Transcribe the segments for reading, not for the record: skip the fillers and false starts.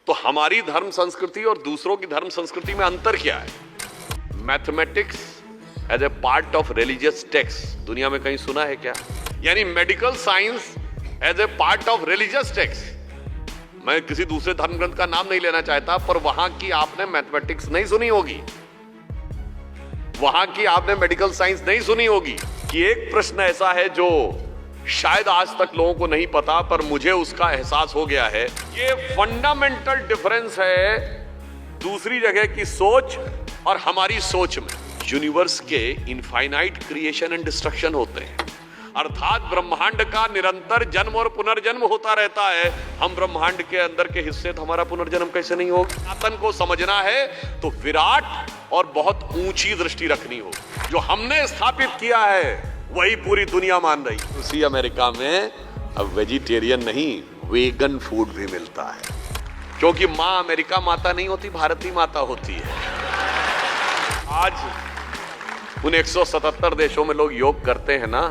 तो हमारी धर्म संस्कृति और दूसरों की धर्म संस्कृति में अंतर क्या है? Mathematics as a part of religious text दुनिया में कहीं सुना है क्या? यानी medical science as a part of religious text. मैं किसी दूसरे धर्म ग्रंथ का नाम नहीं लेना चाहता, पर वहां की आपने मैथमेटिक्स नहीं सुनी होगी, वहां की आपने मेडिकल साइंस नहीं सुनी होगी। कि एक प्रश्न ऐसा है जो शायद आज तक लोगों को नहीं पता, पर मुझे उसका एहसास हो गया है। ये फंडामेंटल डिफरेंस है दूसरी जगह की सोच और हमारी सोच में। यूनिवर्स के इनफाइनाइट क्रिएशन एंड डिस्ट्रक्शन होते हैं, अर्थात ब्रह्मांड का निरंतर जन्म और पुनर्जन्म होता रहता है। हम ब्रह्मांड के अंदर के हिस्से, तो हमारा पुनर्जन्म कैसे नहीं होगा? सनातन को समझना है तो विराट और बहुत ऊंची दृष्टि रखनी हो। जो हमने स्थापित किया है वही पूरी दुनिया मान रही। उसी अमेरिका में अब वेजिटेरियन नहीं, वेगन फूड भी मिलता है, क्योंकि मां अमेरिका माता नहीं होती, भारतीय माता होती है। आज उन 177 देशों में लोग योग करते हैं ना,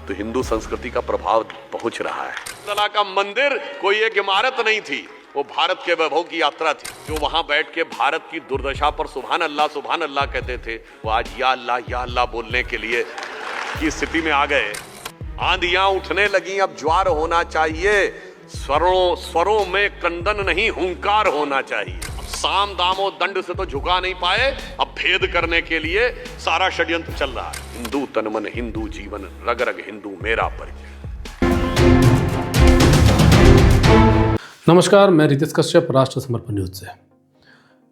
तो हिंदू संस्कृति का प्रभाव पहुंच रहा है। अल्लाह का मंदिर कोई एक इमारत नहीं थी, वो भारत के वैभव की यात्रा थी। जो वहां बैठ के भारत की दुर्दशा पर सुभान अल्लाह कहते थे, वो आज या अल्लाह बोलने के लिए की स्थिति में आ गए। आंधियां उठने लगी, अब ज्वार होना चाहिए। स्वरों में क्रंदन नहीं, हुंकार होना चाहिए। अब साम दामो दंड से तो झुका नहीं पाए, अब भेद करने के लिए सारा षड्यंत्र चल रहा है। हिंदू तन मन, हिंदू जीवन, रग रग हिंदू मेरा परिचय। नमस्कार, मैं रितेश कश्यप, राष्ट्र समर्पण न्यूज से।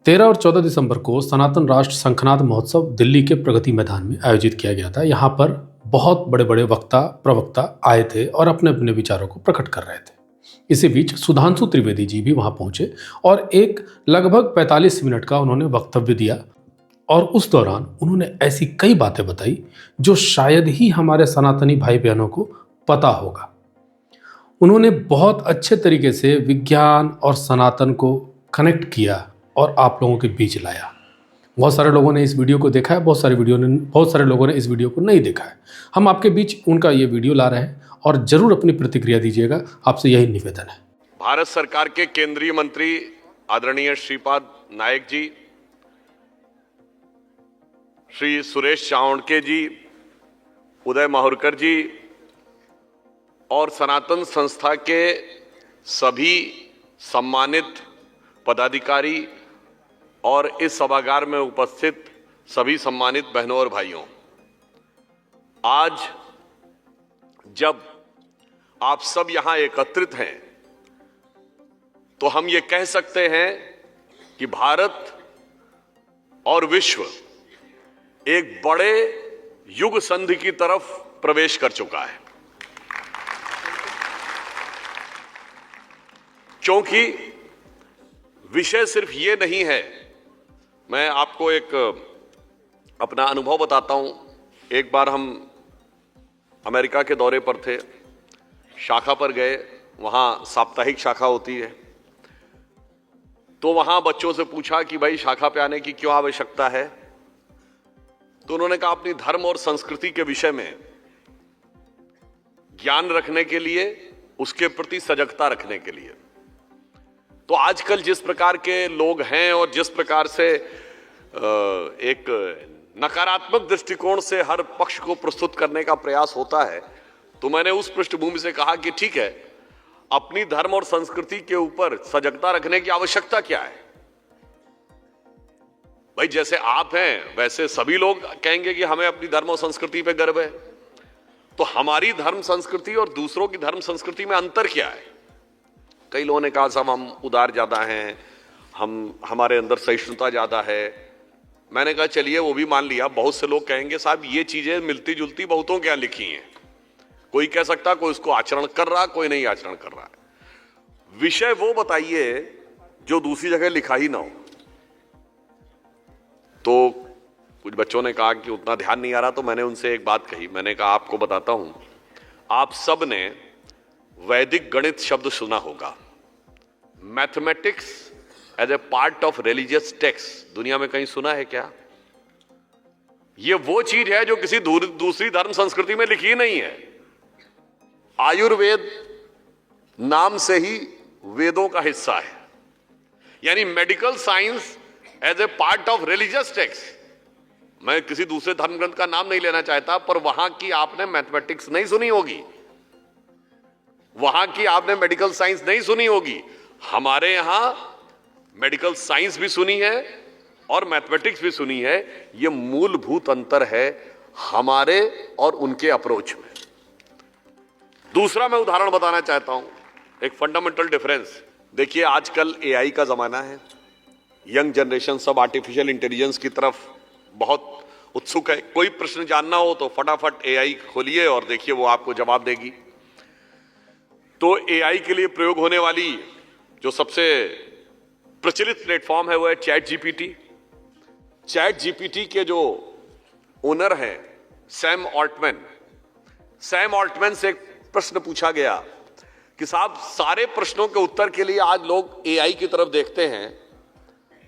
13 और 14 दिसंबर को सनातन राष्ट्र शंखनाद महोत्सव दिल्ली के प्रगति मैदान में आयोजित किया गया था। यहाँ पर बहुत बड़े बड़े वक्ता प्रवक्ता आए थे और अपने अपने विचारों को प्रकट कर रहे थे। इसी बीच सुधांशु त्रिवेदी जी भी वहाँ पहुँचे और एक लगभग 45 मिनट का उन्होंने वक्तव्य दिया। और उस दौरान उन्होंने ऐसी कई बातें बताई जो शायद ही हमारे सनातनी भाई बहनों को पता होगा। उन्होंने बहुत अच्छे तरीके से विज्ञान और सनातन को कनेक्ट किया और आप लोगों के बीच लाया। बहुत सारे लोगों ने इस वीडियो को देखा है, बहुत सारे लोगों ने इस वीडियो को नहीं देखा है। हम आपके बीच उनका ये वीडियो ला रहे हैं और जरूर अपनी प्रतिक्रिया दीजिएगा, आपसे यही निवेदन है। भारत सरकार के केंद्रीय मंत्री आदरणीय श्रीपाद नायक जी, श्री सुरेश चावणके जी, उदय माहुरकर जी और सनातन संस्था के सभी सम्मानित पदाधिकारी और इस सभागार में उपस्थित सभी सम्मानित बहनों और भाइयों, आज जब आप सब यहां एकत्रित हैं तो हम ये कह सकते हैं कि भारत और विश्व एक बड़े युग संधि की तरफ प्रवेश कर चुका है। क्योंकि विषय सिर्फ ये नहीं है। मैं आपको एक अपना अनुभव बताता हूं। एक बार हम अमेरिका के दौरे पर थे, शाखा पर गए, वहां साप्ताहिक शाखा होती है। तो वहां बच्चों से पूछा कि भाई शाखा पे आने की क्यों आवश्यकता है? तो उन्होंने कहा अपनी धर्म और संस्कृति के विषय में ज्ञान रखने के लिए, उसके प्रति सजगता रखने के लिए। तो आजकल जिस प्रकार के लोग हैं और जिस प्रकार से एक नकारात्मक दृष्टिकोण से हर पक्ष को प्रस्तुत करने का प्रयास होता है, तो मैंने उस पृष्ठभूमि से कहा कि ठीक है, अपनी धर्म और संस्कृति के ऊपर सजगता रखने की आवश्यकता क्या है? भाई जैसे आप हैं वैसे सभी लोग कहेंगे कि हमें अपनी धर्म और संस्कृति पे गर्व है। तो हमारी धर्म संस्कृति और दूसरों की धर्म संस्कृति में अंतर क्या है? कई लोगों ने कहा साहब हम उदार ज्यादा हैं, हमारे अंदर सहिष्णुता ज्यादा है। मैंने कहा चलिए वो भी मान लिया। बहुत से लोग कहेंगे साहब ये चीजें मिलती जुलती बहुतों के यहां लिखी हैं, कोई कह सकता कोई उसको आचरण कर रहा, कोई नहीं आचरण कर रहा है। विषय वो बताइए जो दूसरी जगह लिखा ही ना हो। तो कुछ बच्चों ने कहा कि उतना ध्यान नहीं आ रहा, तो मैंने उनसे एक बात कही। मैंने कहा आपको बताता हूं, आप सब ने वैदिक गणित शब्द सुना होगा। Mathematics as a part of religious text दुनिया में कहीं सुना है क्या? ये वो चीज है जो किसी दूसरी धर्म संस्कृति में लिखी नहीं है। आयुर्वेद नाम से ही वेदों का हिस्सा है। यानी medical science as a part of religious text. मैं किसी दूसरे धर्म ग्रंथ का नाम नहीं लेना चाहता, पर वहां की आपने मैथमेटिक्स नहीं सुनी होगी, वहां की आपने मेडिकल साइंस नहीं सुनी होगी। हमारे यहां मेडिकल साइंस भी सुनी है और मैथमेटिक्स भी सुनी है। यह मूलभूत अंतर है हमारे और उनके अप्रोच में। दूसरा मैं उदाहरण बताना चाहता हूं, एक फंडामेंटल डिफरेंस। देखिए, आजकल एआई का जमाना है, यंग जनरेशन सब आर्टिफिशियल इंटेलिजेंस की तरफ बहुत उत्सुक है। कोई प्रश्न जानना हो तो फटाफट एआई खोलिए और देखिए वो आपको जवाब देगी। तो एआई के लिए प्रयोग होने वाली जो सबसे प्रचलित प्लेटफॉर्म है वो है चैट जीपीटी। चैट जीपीटी के जो ओनर हैं सैम ऑल्टमैन, सैम ऑल्टमैन से एक प्रश्न पूछा गया कि साहब, सारे प्रश्नों के उत्तर के लिए आज लोग एआई की तरफ देखते हैं,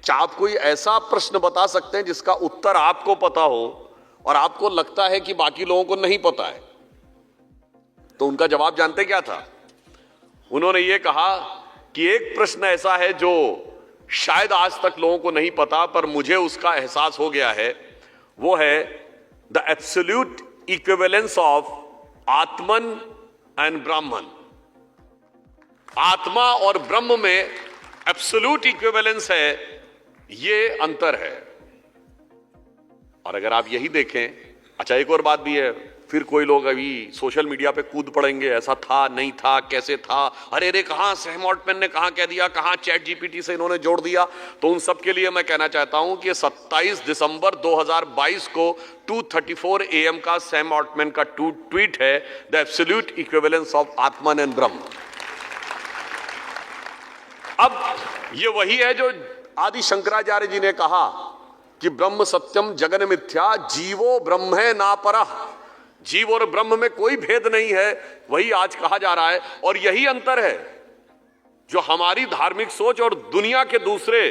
क्या आप कोई ऐसा प्रश्न बता सकते हैं जिसका उत्तर आपको पता हो और आपको लगता है कि बाकी लोगों को नहीं पता है? तो उनका जवाब जानते क्या था? उन्होंने ये कहा कि एक प्रश्न ऐसा है जो शायद आज तक लोगों को नहीं पता, पर मुझे उसका एहसास हो गया है। वो है the absolute equivalence of Atman and ब्राह्मण। आत्मा और ब्रह्म में एब्सोल्यूट इक्विवेलेंस है, ये अंतर है। और अगर आप यही देखें, अच्छा एक और बात भी है, फिर कोई लोग अभी सोशल मीडिया पे कूद पड़ेंगे, ऐसा था नहीं था, कैसे था, अरे रे कहां सैम ऑल्टमैन ने कहां कह दिया, कहां चैट जीपीटी से इन्होंने जोड़ दिया। तो उन सब के लिए मैं कहना चाहता हूं कि 27 दिसंबर 2022 को 2:34 AM का सैम ऑल्टमैन का ट्वीट है, the absolute equivalence of Atman and ब्रह्म। अब ये वही है जो आदि शंकराचार्य जी ने कहा कि ब्रह्म सत्यम जगन मिथ्या, जीवो ब्रह्मे ना परः। जीव और ब्रह्म में कोई भेद नहीं है, वही आज कहा जा रहा है। और यही अंतर है जो हमारी धार्मिक सोच और दुनिया के दूसरे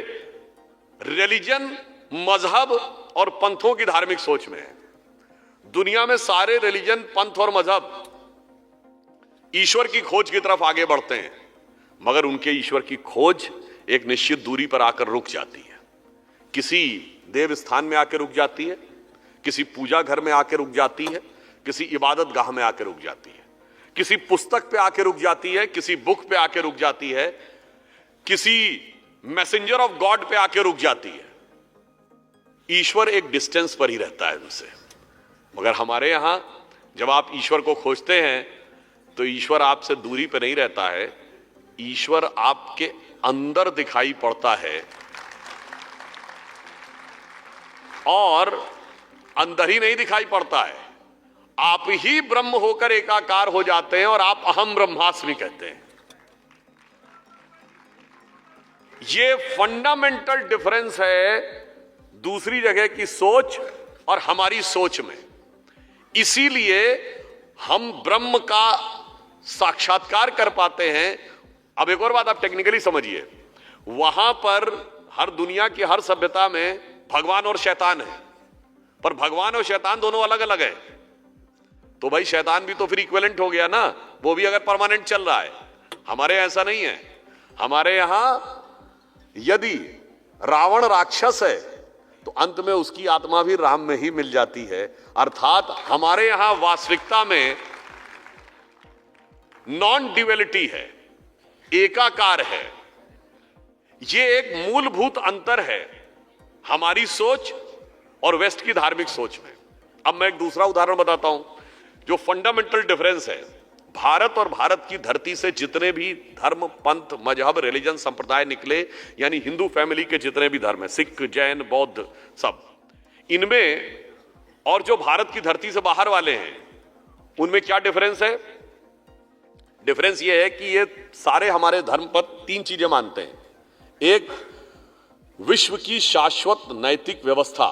रिलीजन, मजहब और पंथों की धार्मिक सोच में है। दुनिया में सारे रिलीजन, पंथ और मजहब ईश्वर की खोज की तरफ आगे बढ़ते हैं, मगर उनके ईश्वर की खोज एक निश्चित दूरी पर आकर रुक जाती है। किसी देव स्थान में आकर रुक जाती है, किसी पूजा घर में आकर रुक जाती है, किसी इबादत गाह में आकर रुक जाती है, किसी पुस्तक पे आकर रुक जाती है, किसी बुक पे आकर रुक जाती है, किसी मैसेंजर ऑफ गॉड पे आकर रुक जाती है। ईश्वर एक डिस्टेंस पर ही रहता है उनसे। मगर हमारे यहां जब आप ईश्वर को खोजते हैं तो ईश्वर आपसे दूरी पर नहीं रहता है, ईश्वर आपके अंदर दिखाई पड़ता है। और अंदर ही नहीं दिखाई पड़ता है, आप ही ब्रह्म होकर एकाकार हो जाते हैं और आप अहम ब्रह्मास्मि कहते हैं। ये फंडामेंटल डिफरेंस है दूसरी जगह की सोच और हमारी सोच में। इसीलिए हम ब्रह्म का साक्षात्कार कर पाते हैं। अब एक और बात आप टेक्निकली समझिए, वहां पर हर दुनिया की हर सभ्यता में भगवान और शैतान है, पर भगवान और शैतान दोनों अलग अलग है। तो भाई शैतान भी तो फिर इक्विवेलेंट हो गया ना, वो भी अगर परमानेंट चल रहा है। हमारे ऐसा नहीं है। हमारे यहां यदि रावण राक्षस है तो अंत में उसकी आत्मा भी राम में ही मिल जाती है। अर्थात हमारे यहां वास्तविकता में नॉन ड्युअलिटी है, एकाकार है। यह एक मूलभूत अंतर है हमारी सोच और वेस्ट की धार्मिक सोच में। अब मैं एक दूसरा उदाहरण बताता हूं जो फंडामेंटल डिफरेंस है। भारत और भारत की धरती से जितने भी धर्म, पंथ, मजहब, रिलीजन, संप्रदाय निकले, यानी हिंदू फैमिली के जितने भी धर्म है, सिख, जैन, बौद्ध, सब, इनमें और जो भारत की धरती से बाहर वाले हैं उनमें क्या डिफरेंस है? डिफरेंस यह है कि ये सारे हमारे धर्म पर तीन चीजें मानते हैं। एक, विश्व की शाश्वत नैतिक व्यवस्था,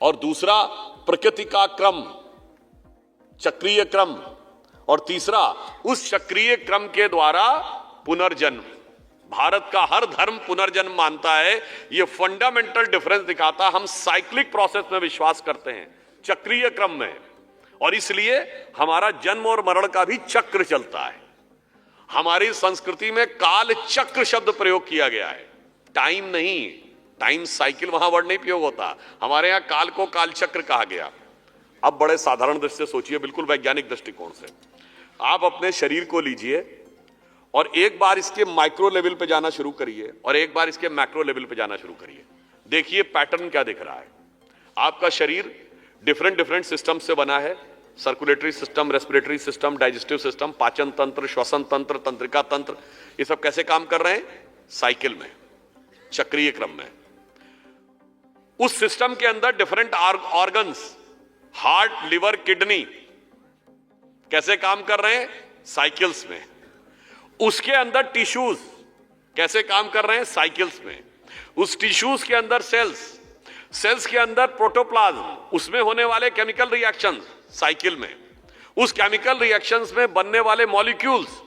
और दूसरा प्रकृति का क्रम, चक्रीय क्रम, और तीसरा उस चक्रीय क्रम के द्वारा पुनर्जन्म। भारत का हर धर्म पुनर्जन्म मानता है। यह फंडामेंटल डिफरेंस दिखाता। हम साइक्लिक प्रोसेस में विश्वास करते हैं, चक्रीय क्रम में, और इसलिए हमारा जन्म और मरण का भी चक्र चलता है। हमारी संस्कृति में काल चक्र शब्द प्रयोग किया गया है, टाइम नहीं। टाइम साइकिल वहां वर्ड नहीं प्रयोग होता, हमारे यहां काल को काल चक्र कहा गया। अब बड़े साधारण दृष्टि से सोचिए, बिल्कुल वैज्ञानिक दृष्टिकोण से आप अपने शरीर को लीजिए और एक बार इसके माइक्रो लेवल पे जाना शुरू करिए और एक बार इसके मैक्रो लेवल पे जाना शुरू करिए। देखिए पैटर्न क्या दिख रहा है। आपका शरीर डिफरेंट डिफरेंट सिस्टम से बना है, circulatory system, respiratory system, digestive system, पाचन तंत्र, श्वसन तंत्र, तंत्रिका तंत्र, ये सब कैसे काम कर रहे हैं? साइकिल में, चक्रीय क्रम में। उस सिस्टम के अंदर different organs, heart, liver, kidney कैसे काम कर रहे हैं? साइकिल्स में। उसके अंदर टिश्यूज कैसे काम कर रहे हैं? साइकिल्स में। उस टिश्यूज के अंदर सेल्स, सेल्स के अंदर प्रोटोप्लाज्म, उसमें होने वाले केमिकल रिएक्शंस, साइकिल में। उस केमिकल रिएक्शंस में बनने वाले मॉलिक्यूल्स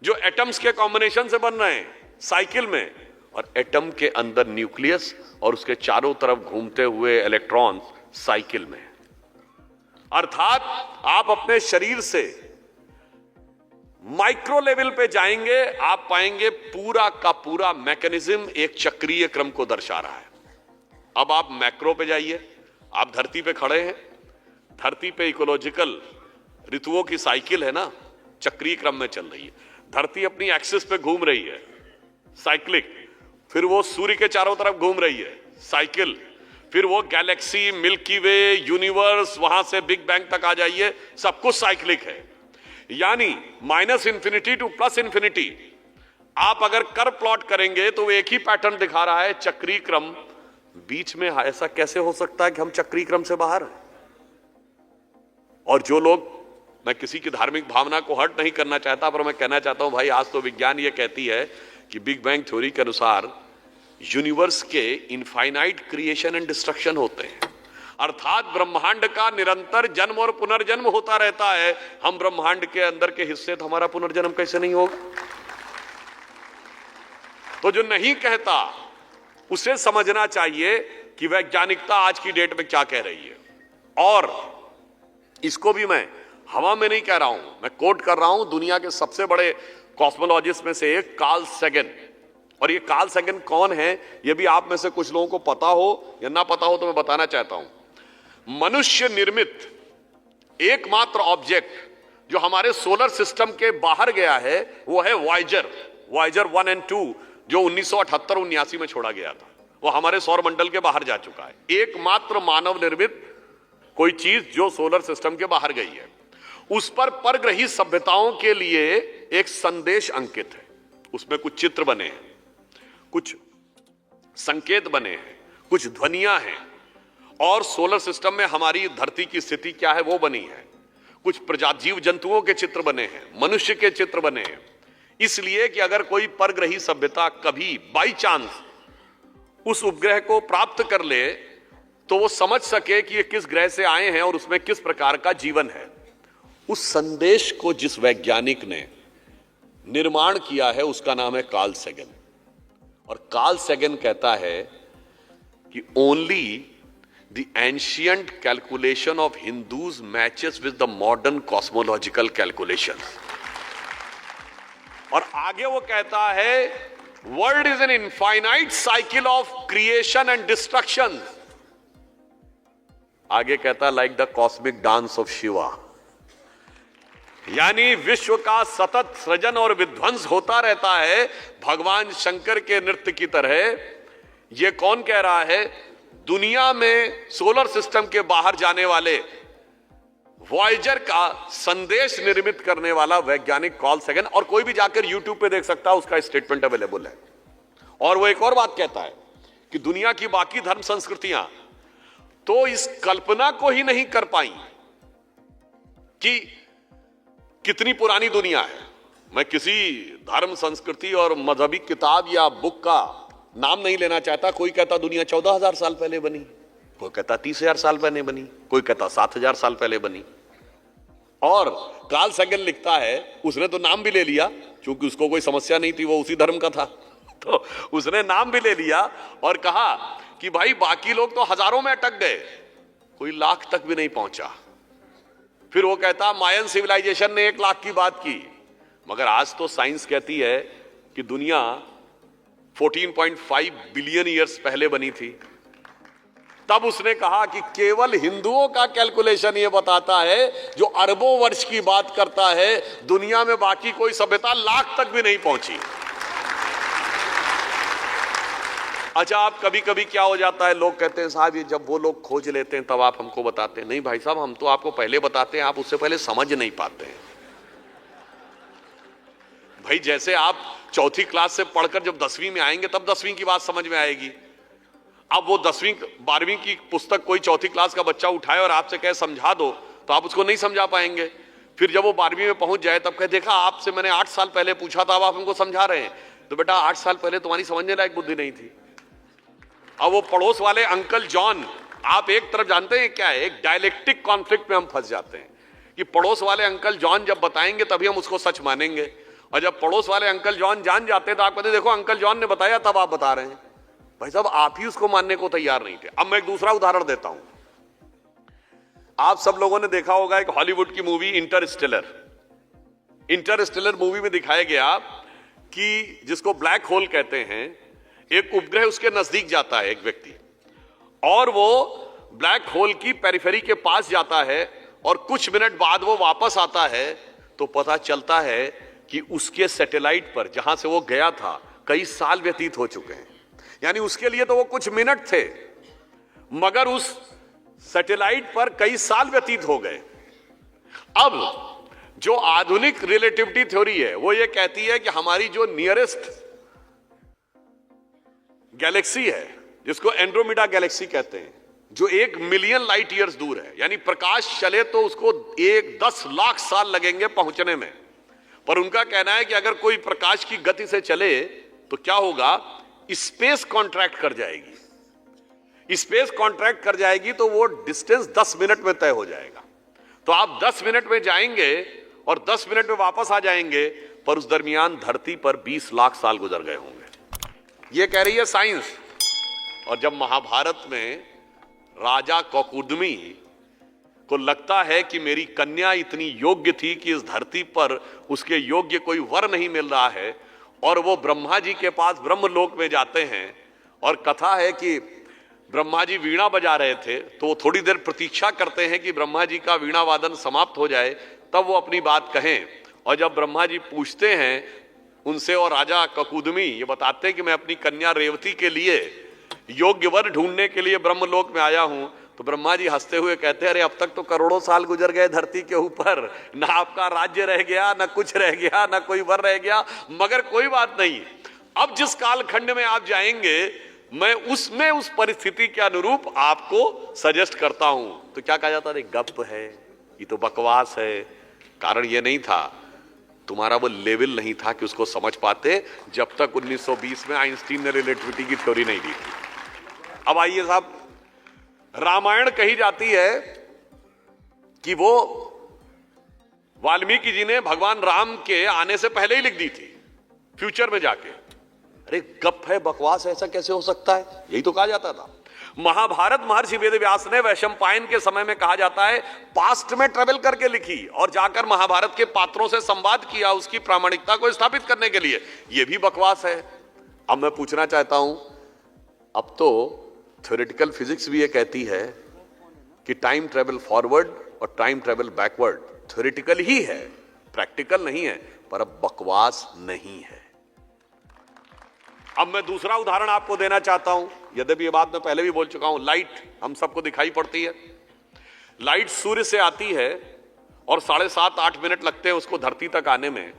जो एटम्स के कॉम्बिनेशन से बन रहे हैं, साइकिल में। और एटम के अंदर न्यूक्लियस और उसके चारों तरफ घूमते हुए इलेक्ट्रॉन, साइकिल में। अर्थात आप अपने शरीर से माइक्रो लेवल पे जाएंगे, आप पाएंगे पूरा का पूरा मैकेनिज्म एक चक्रीय क्रम को दर्शा रहा है। अब आप मैक्रो पे जाइए, आप धरती पे खड़े हैं, धरती पे इकोलॉजिकल ऋतुओं की साइकिल है ना, चक्रीय क्रम में चल रही है। धरती अपनी एक्सिस पे घूम रही है, साइक्लिक। फिर वो सूर्य के चारों तरफ घूम रही है, साइकिल। फिर वो गैलेक्सी, मिल्की वे, यूनिवर्स, वहां से बिग बैंग तक आ जाइए, सब कुछ साइक्लिक है। यानी minus infinity two plus infinity आप अगर कर प्लॉट करेंगे तो वो एक ही पैटर्न दिखा रहा है, चक्रीय क्रम। बीच में ऐसा कैसे हो सकता है कि हम चक्रीय क्रम से बाहर हैं? और जो लोग, मैं किसी की धार्मिक भावना को हर्ट नहीं करना चाहता, पर मैं कहना चाहता हूं भाई, आज तो विज्ञान ये कहती है कि बिग बैंग थ्योरी के अनुसार यूनिवर्स के इनफाइनाइट क्रिएशन एंड डिस्ट्रक्शन होते हैं। अर्थात ब्रह्मांड का निरंतर जन्म और पुनर्जन्म होता रहता है। हम ब्रह्मांड के अंदर के हिस्से, तो हमारा पुनर्जन्म कैसे नहीं होगा? तो जो नहीं कहता उसे समझना चाहिए कि वैज्ञानिकता आज की डेट में क्या कह रही है। और इसको भी मैं हवा में नहीं कह रहा हूं, मैं कोट कर रहा हूं दुनिया के सबसे बड़े कॉस्मोलॉजिस्ट में से एक कार्ल सैगन। और ये कार्ल सैगन कौन है, ये भी आप में से कुछ लोगों को पता हो या ना पता हो तो मैं बताना चाहता हूं। मनुष्य निर्मित एकमात्र ऑब्जेक्ट जो हमारे सोलर सिस्टम के बाहर गया है वो है वॉयेजर 1 और 2, जो 1978-79 में छोड़ा गया था। वो हमारे सौर मंडल के बाहर जा चुका है। एकमात्र मानव निर्मित कोई चीज जो सोलर सिस्टम के बाहर गई है। उस पर परग्रही सभ्यताओं के लिए एक संदेश अंकित है। उसमें कुछ चित्र बने हैं, कुछ संकेत बने हैं, कुछ ध्वनियां हैं, और सोलर सिस्टम में हमारी धरती की स्थिति क्या है वो बनी है। कुछ प्रजाति जीव जंतुओं के चित्र बने हैं, मनुष्य के चित्र बने हैं। इसलिए कि अगर कोई परग्रही सभ्यता कभी बाई चांस उस उपग्रह को प्राप्त कर ले तो वो समझ सके कि ये किस ग्रह से आए हैं और उसमें किस प्रकार का जीवन है। उस संदेश को जिस वैज्ञानिक ने निर्माण किया है उसका नाम है कार्ल सैगन। और कार्ल सैगन कहता है कि only the ancient calculation of Hindus matches with the modern cosmological calculation. और आगे वो कहता है world is an infinite cycle of creation and destruction. आगे कहता like the cosmic dance of Shiva, यानी विश्व का सतत सृजन और विध्वंस होता रहता है भगवान शंकर के नृत्य की तरह। यह कौन कह रहा है? दुनिया में सोलर सिस्टम के बाहर जाने वाले वॉयेजर का संदेश निर्मित करने वाला वैज्ञानिक कार्ल सैगन। और कोई भी जाकर यूट्यूब पे देख सकता है, उसका स्टेटमेंट अवेलेबल है। और वो एक और बात कहता है कि दुनिया की बाकी धर्म संस्कृतियां तो इस कल्पना को ही नहीं कर पाई कि कितनी पुरानी दुनिया है। मैं किसी धर्म, संस्कृति और मजहबी किताब या बुक का नाम नहीं लेना चाहता। कोई कहता दुनिया 14,000 साल पहले बनी, कोई कहता 30,000 साल पहले बनी, कोई कहता 7,000 साल पहले बनी। और कार्ल सैगन लिखता है, उसने तो नाम भी ले लिया, क्योंकि उसको कोई समस्या नहीं थी, वो उसी धर्म का था, तो उसने नाम भी ले लिया और कहा कि भाई बाकी लोग तो हजारों में अटक गए, कोई लाख तक भी नहीं पहुंचा। फिर वो कहता मायन सिविलाइजेशन ने 1 लाख की बात की, मगर आज तो साइंस कहती है कि दुनिया 14.5 बिलियन ईयर्स पहले बनी थी। तब उसने कहा कि केवल हिंदुओं का कैलकुलेशन ये बताता है जो अरबों वर्ष की बात करता है, दुनिया में बाकी कोई सभ्यता लाख तक भी नहीं पहुंची। अच्छा, आप कभी कभी क्या हो जाता है, लोग कहते हैं साहब ये जब वो लोग खोज लेते हैं तब आप हमको बताते हैं। नहीं भाई साहब, हम तो आपको पहले बताते हैं, आप उससे पहले समझ नहीं पाते हैं। भाई जैसे आप चौथी क्लास से पढ़कर जब 10वीं में आएंगे तब 10वीं की बात समझ में आएगी। अब वो 10वीं 12वीं की पुस्तक कोई चौथी क्लास का बच्चा उठाए और आपसे कहे समझा दो, तो आप उसको नहीं समझा पाएंगे। फिर जब वो 12वीं में पहुंच जाए तब कहे देखा आपसे मैंने 8 साल पहले पूछा था, अब आप हमको समझा रहे हैं। तो बेटा 8 साल पहले तुम्हारी समझने लायक बुद्धि नहीं थी। अब वो पड़ोस वाले अंकल जॉन, आप एक तरफ जानते हैं क्या है, एक डायलेक्टिक कॉन्फ्लिक्ट में हम फंस जाते हैं कि पड़ोस वाले अंकल जॉन जब बताएंगे तभी हम उसको सच मानेंगे, और जब पड़ोस वाले अंकल जॉन जान जाते हैं तो आप कहते देखो अंकल जॉन ने बताया तब आप बता रहे हैं। भाई साहब आप ही उसको मानने को तैयार नहीं थे। अब मैं एक दूसरा उदाहरण देता हूं। आप सब लोगों ने देखा होगा एक हॉलीवुड की मूवी इंटरस्टेलर। इंटरस्टेलर मूवी में दिखाया गया कि जिसको ब्लैक होल कहते हैं, एक उपग्रह उसके नजदीक जाता है एक व्यक्ति, और वो ब्लैक होल की पेरिफेरी के पास जाता है और कुछ मिनट बाद वो वापस आता है तो पता चलता है कि उसके सैटेलाइट पर जहां से वो गया था कई साल व्यतीत हो चुके हैं। यानी उसके लिए तो वो कुछ मिनट थे, मगर उस सैटेलाइट पर कई साल व्यतीत हो गए। अब जो आधुनिक रिलेटिविटी थ्योरी है वो ये कहती है कि हमारी जो नियरेस्ट गैलेक्सी है, जिसको एंड्रोमेडा गैलेक्सी कहते हैं, जो 1 मिलियन लाइट ईयर्स दूर है, यानी प्रकाश चले तो उसको 10 लाख साल लगेंगे पहुंचने में। पर उनका कहना है कि अगर कोई प्रकाश की गति से चले तो क्या होगा, स्पेस कॉन्ट्रैक्ट कर जाएगी। स्पेस कॉन्ट्रैक्ट कर जाएगी तो वो डिस्टेंस 10 मिनट में तय हो जाएगा। तो आप 10 मिनट में जाएंगे और 10 मिनट में वापस आ जाएंगे, पर उस दरमियान धरती पर 20 लाख साल गुजर गए होंगे। ये कह रही है साइंस। और जब महाभारत में राजा कौकुदमी को लगता है कि मेरी कन्या इतनी योग्य थी कि इस धरती पर उसके योग्य कोई वर नहीं मिल रहा है, और वो ब्रह्मा जी के पास ब्रह्मलोक में जाते हैं, और कथा है कि ब्रह्मा जी वीणा बजा रहे थे तो वो थोड़ी देर प्रतीक्षा करते हैं कि ब्रह्मा जी का वीणा वादन समाप्त हो जाए तब वो अपनी बात कहें। और जब ब्रह्मा जी पूछते हैं उनसे और राजा ककुदमी ये बताते हैं कि मैं अपनी कन्या रेवती के लिए योग्य वर ढूंढने के लिए ब्रह्मलोक में आया हूं, तो ब्रह्मा जी हंसते हुए कहते हैं अरे अब तक तो करोड़ों साल गुजर गए धरती के ऊपर, ना आपका राज्य रह गया, ना कुछ रह गया, ना कोई वर रह गया, मगर कोई बात नहीं, अब जिस कालखंड में आप जाएंगे मैं उसमें उस परिस्थिति के अनुरूप आपको सजेस्ट करता हूं। तो क्या कहा जाता है, गप है, ये तो बकवास है। कारण ये नहीं था, तुम्हारा वो लेवल नहीं था कि उसको समझ पाते, जब तक 1920 में आइंस्टीन ने रिलेटिविटी की थ्योरी नहीं दी थी। अब आइए साहब, रामायण कही जाती है कि वो वाल्मीकि जी ने भगवान राम के आने से पहले ही लिख दी थी, फ्यूचर में जाके। अरे गप है, बकवास है, ऐसा कैसे हो सकता है, यही तो कहा जाता था। महाभारत महर्षि वेदव्यास ने वैशंपायन के समय में कहा जाता है पास्ट में ट्रेवल करके लिखी और जाकर महाभारत के पात्रों से संवाद किया उसकी प्रामाणिकता को स्थापित करने के लिए। यह भी बकवास है। अब मैं पूछना चाहता हूं, अब तो थ्योरेटिकल फिजिक्स भी ये कहती है कि टाइम ट्रेवल फॉरवर्ड और टाइम ट्रेवल बैकवर्ड थ्योरेटिकल ही है, प्रैक्टिकल नहीं है, पर अब बकवास नहीं है। अब मैं दूसरा उदाहरण आपको देना चाहता हूं, यद्यपि ये बात मैं पहले भी बोल चुका हूं। लाइट हम सबको दिखाई पड़ती है, लाइट सूर्य से आती है और 7.5-8 मिनट लगते हैं उसको धरती तक आने में,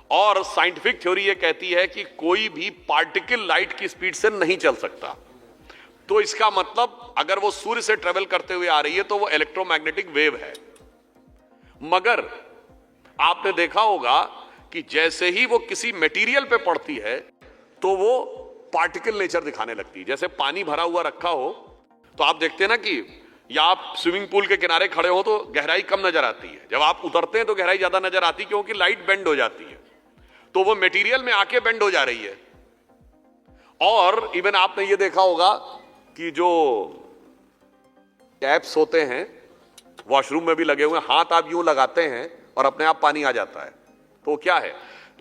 और साइंटिफिक थ्योरी ये कहती है कि कोई भी पार्टिकल लाइट की स्पीड से नहीं चल सकता। तो इसका मतलब अगर वो सूर्य से ट्रेवल करते हुए आ रही है तो वो इलेक्ट्रोमैग्नेटिक वेव है। मगर आपने देखा होगा कि जैसे ही वो किसी मटेरियल पे पड़ती है तो वो पार्टिकल नेचर दिखाने लगती है। जैसे पानी भरा हुआ रखा हो तो आप देखते हैं ना कि या आप स्विमिंग पूल के किनारे खड़े हो तो गहराई कम नजर आती है, जब आप उतरते हैं तो गहराई ज्यादा नजर आती है, क्योंकि लाइट बेंड हो जाती है, तो वो मटेरियल में आके बेंड हो जा रही है। और इवन आपने ये देखा होगा कि जो टैप्स होते हैं वॉशरूम में भी लगे हुए, हाथ आप यूं लगाते हैं और अपने आप पानी आ जाता है। तो क्या है,